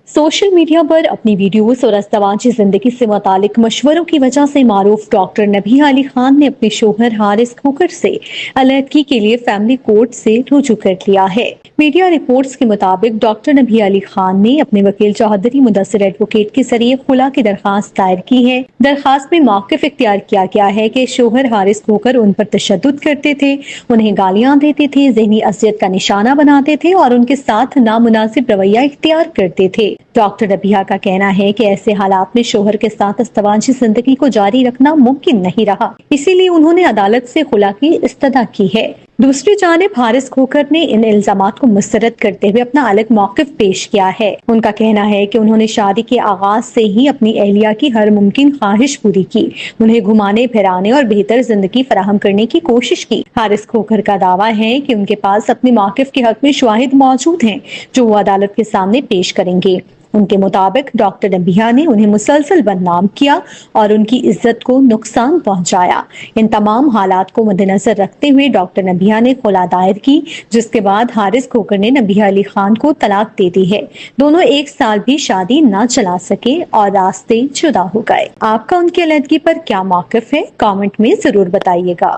Social media पर अपनी videos और अज़दवाजी जिंदगी से मुतालिक मशवरों की वजह से मारूफ डॉक्टर नबिहा अली खान ने अपने शोहर हारिस खोकर से अलहदगी के लिए फैमिली कोर्ट से रुजू कर लिया है। मीडिया रिपोर्ट्स के मुताबिक डॉक्टर नबिहा अली खान ने अपने वकील चौधरी मुदस्सिर एडवोकेट के जरिए खुला की दरखास्त दायर की है। दरखास्त में मौक़िफ़ इख्तियार किया गया है कि शोहर हारिस खोकर उन पर तशद्दुद करते थे, उन्हें गालियां देते थे, ज़हनी अज़ियत का निशाना बनाते थे और उनके साथ नामुनासिब रवैया इख्तियार करते थे। डॉक्टर नबिहा का कहना है कि ऐसे हालात में शोहर के साथ अज़दवाजी जिंदगी को जारी रखना मुमकिन नहीं रहा, इसीलिए उन्होंने अदालत से खुला की इस्तदा की है। दूसरी जानिब हारिस खोकर ने इन इल्जामात को मुस्तरद करते हुए अपना अलग मौक़िफ़ पेश किया है। उनका कहना है कि उन्होंने शादी के आगाज से ही अपनी अहलिया की हर मुमकिन ख्वाहिश पूरी की, उन्हें घुमाने फिराने और बेहतर जिंदगी फराहम करने की कोशिश की। हारिस खोकर का दावा है कि उनके पास अपने मौक़िफ़ के हक में शवाहिद मौजूद हैं जो वो अदालत के सामने पेश करेंगे। उनके मुताबिक डॉक्टर नबिहा ने उन्हें मुसलसल बदनाम किया और उनकी इज्जत को नुकसान पहुंचाया। इन तमाम हालात को मद्देनजर रखते हुए डॉक्टर नबिहा ने खुला दायर की, जिसके बाद हारिस खोकर ने नबिहा अली खान को तलाक दे दी है। दोनों एक साल भी शादी न चला सके और रास्ते जुदा हो गए। आपका उनकी अलहदगी पर क्या मौक़िफ़ है, कमेंट में जरूर बताइएगा।